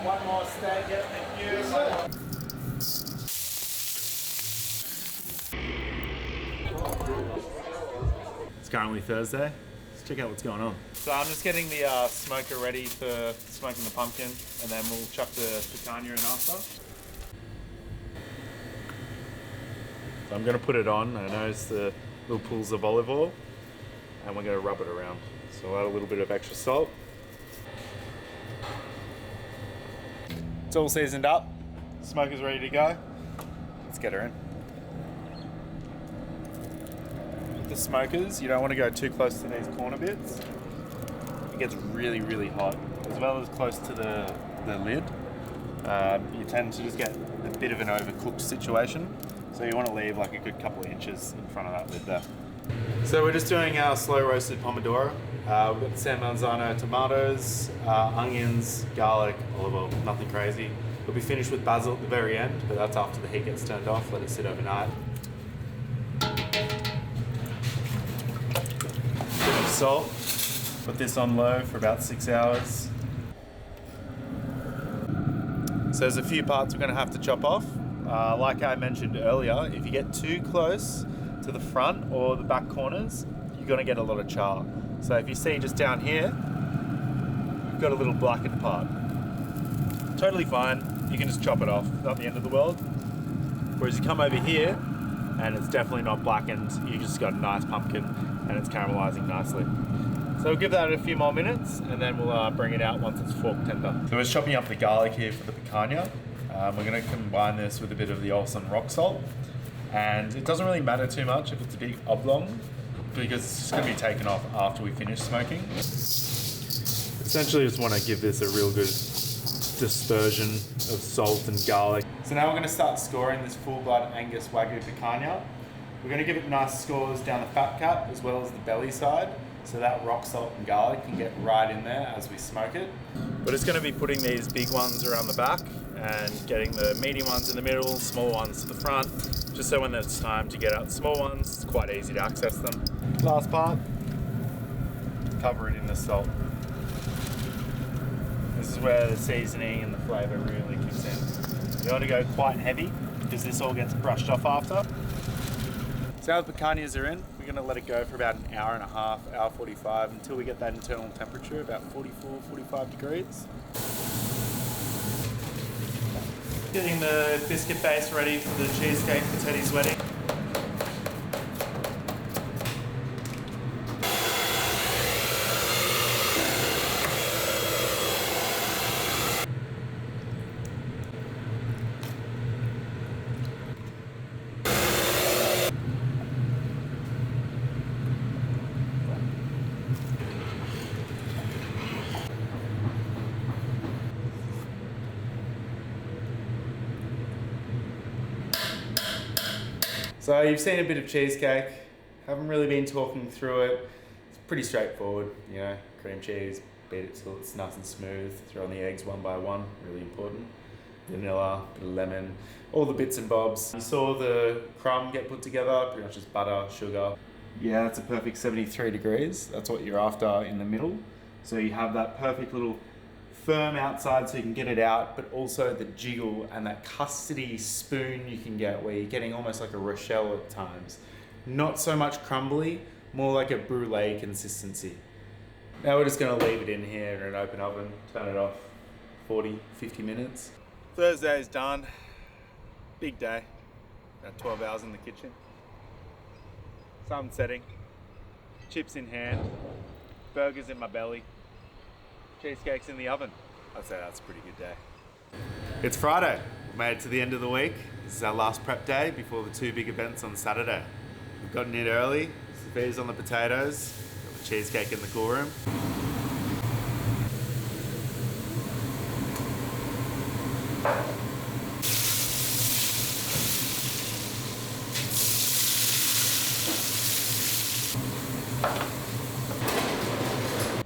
One more steak, yeah, thank you. It's currently Thursday. Let's check out what's going on. So I'm just getting the smoker ready for smoking the pumpkin, and then we'll chuck the picanha in after. So I'm going to put it on. I notice the little pools of olive oil, and we're going to rub it around. So I'll add a little bit of extra salt. It's all seasoned up. Smoker's ready to go. Let's get her in. With the smokers, you don't want to go too close to these corner bits. It gets really, really hot, as well as close to the lid. You tend to just get a bit of an overcooked situation. So you want to leave like a good couple of inches in front of that lid there. So we're just doing our slow roasted pomodoro. We've got the San Marzano tomatoes, onions, garlic, olive oil, nothing crazy. We'll be finished with basil at the very end, but that's after the heat gets turned off, let it sit overnight. Bit of salt. Put this on low for about 6 hours. So there's a few parts we're going to have to chop off. Like I mentioned earlier, if you get too close to the front or the back corners, you're going to get a lot of char. So if you see just down here, you've got a little blackened part. Totally fine, you can just chop it off, not the end of the world. Whereas you come over here, and it's definitely not blackened, you just got a nice pumpkin, and it's caramelizing nicely. So we'll give that a few more minutes, and then we'll bring it out once it's fork tender. So we're chopping up the garlic here for the picanha. We're going to combine this with a bit of the Olsen rock salt. And it doesn't really matter too much if it's a big oblong, because it's just going to be taken off after we finish smoking. Essentially just want to give this a real good dispersion of salt and garlic. So now we're going to start scoring this full blood Angus Wagyu picanha. We're going to give it nice scores down the fat cap as well as the belly side, so that rock salt and garlic can get right in there as we smoke it. We're just going to be putting these big ones around the back and getting the medium ones in the middle, small ones to the front, just so when it's time to get out the small ones, it's quite easy to access them. Last part, cover it in the salt. This is where the seasoning and the flavour really kicks in. You want to go quite heavy because this all gets brushed off after. So our picanhas are in. We're going to let it go for about an hour and a half, hour 45, until we get that internal temperature, about 44, 45 degrees. Getting the biscuit base ready for the cheesecake for Teddy's wedding. So you've seen a bit of cheesecake, haven't really been talking through it. It's pretty straightforward, you know, cream cheese, beat it till it's nice and smooth, throw in the eggs one by one, really important. Vanilla, bit of lemon, all the bits and bobs. You saw the crumb get put together, pretty much just butter, sugar. Yeah, that's a perfect 73 degrees. That's what you're after in the middle. So you have that perfect little firm outside so you can get it out, but also the jiggle and that custardy spoon you can get where you're getting almost like a Rochelle at times. Not so much crumbly, more like a brulee consistency. Now we're just going to leave it in here in an open oven, turn it off 40, 50 minutes. Thursday is done. Big day. About 12 hours in the kitchen. Sun setting. Chips in hand. Burgers in my belly. Cheesecake's in the oven. I'd say that's a pretty good day. It's Friday. We've made it to the end of the week. This is our last prep day before the two big events on Saturday. We've gotten in early. Sophia's on the potatoes. Got the cheesecake in the cool room.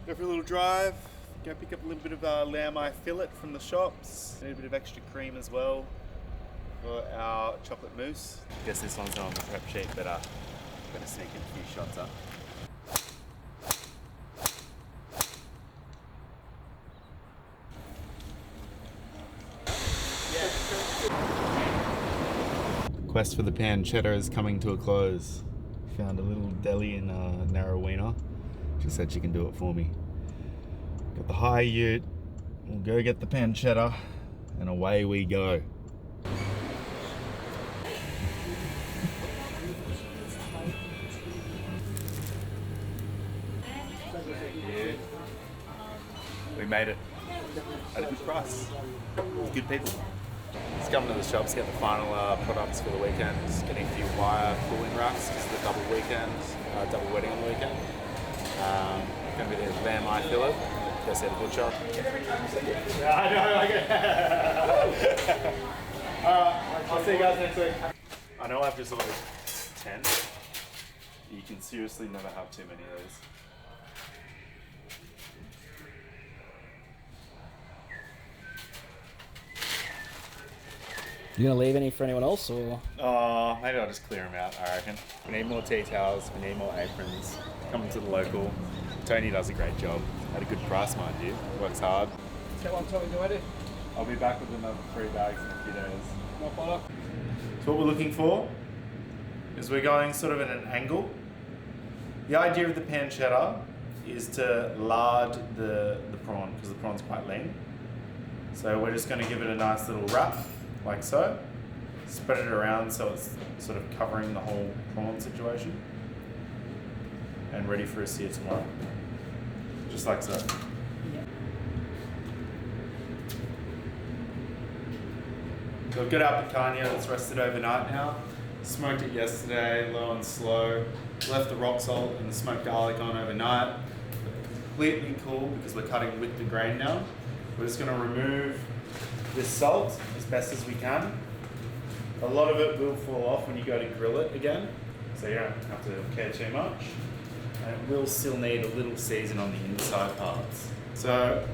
Go for a little drive. Go pick up a little bit of lamb eye fillet from the shops. Need a bit of extra cream as well for our chocolate mousse. Guess this one's not on the prep sheet, but I'm gonna sneak in a few shots up. quest for the pancetta is coming to a close. Found a little deli in Narrowena. She said she can do it for me. Got the high ute. We'll go get the pancetta, and away we go. Yeah. We made it at a good price. Good people. Just coming to the shops, get the final products for the weekend. Just getting a few wire cooling racks because of the double weekend, double wedding on the weekend. Going to be the lamb eye fillet. Go see the butcher. Yeah, I know. Like it. I'll see you guys next week. I know I've just ordered 10. You can seriously never have too many of those. You gonna leave any for anyone else, or? Oh, maybe I'll just clear them out, I reckon. We need more tea towels, we need more aprons. Coming to the local. Tony does a great job. At a good price, mind you. Works hard. So what time are you ready? I'll be back with another 3 bags in a few days. No bother. So what we're looking for is we're going sort of at an angle. The idea of the pancetta is to lard the prawn, because the prawn's quite lean. So we're just going to give it a nice little wrap, like so. Spread it around so it's sort of covering the whole prawn situation. And ready for a sear tomorrow. Just like so. Yeah. So we've got our picanha that's rested overnight now. Smoked it yesterday, low and slow. Left the rock salt and the smoked garlic on overnight. Completely cool because we're cutting with the grain now. We're just going to remove this salt as best as we can. A lot of it will fall off when you go to grill it again, so you don't have to care too much. And it will still need a little season on the inside parts. So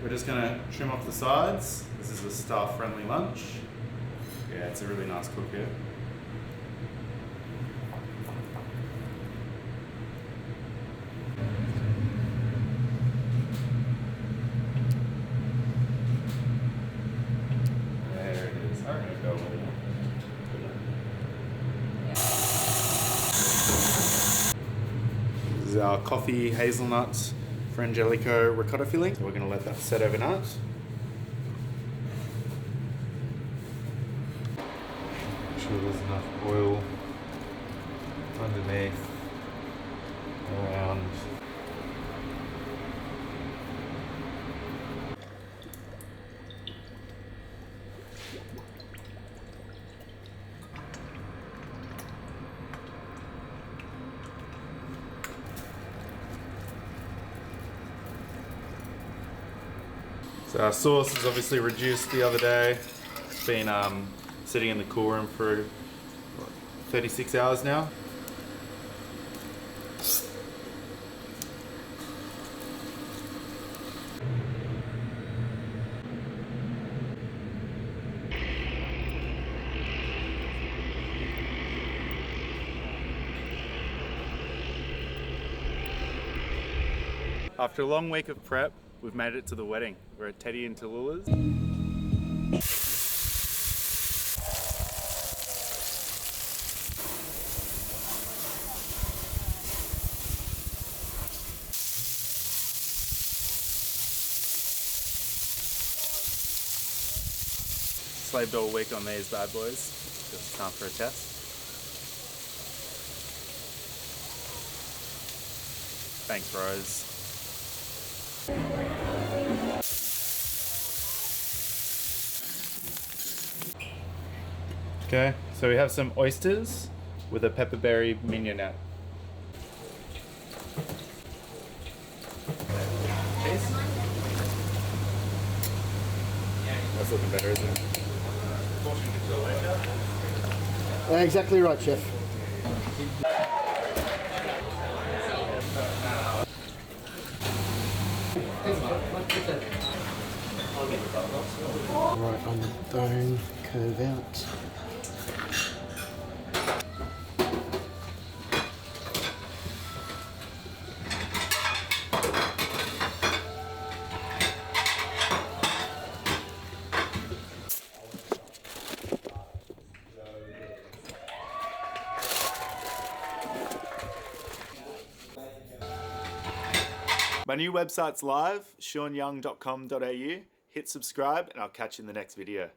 we're just going to trim off the sides. This is a staff-friendly lunch. Yeah, it's a really nice cook here. There it is. I'm going to go with it. This is our coffee hazelnut frangelico ricotta filling. So we're going to let that set overnight. Make sure there's enough oil underneath, around. So our sauce is obviously reduced the other day. It's been sitting in the cool room for 36 hours now. After a long week of prep, we've made it to the wedding. We're at Teddy and Tallulah's. Slaved all week on these bad boys. Just time for a test. Thanks, Rose. Okay, so we have some oysters with a pepperberry mignonette. Cheese? That's looking better, isn't it? Exactly right, chef. Right on the bone, curve out. My new website's live, seanyoung.com.au. Hit subscribe and I'll catch you in the next video.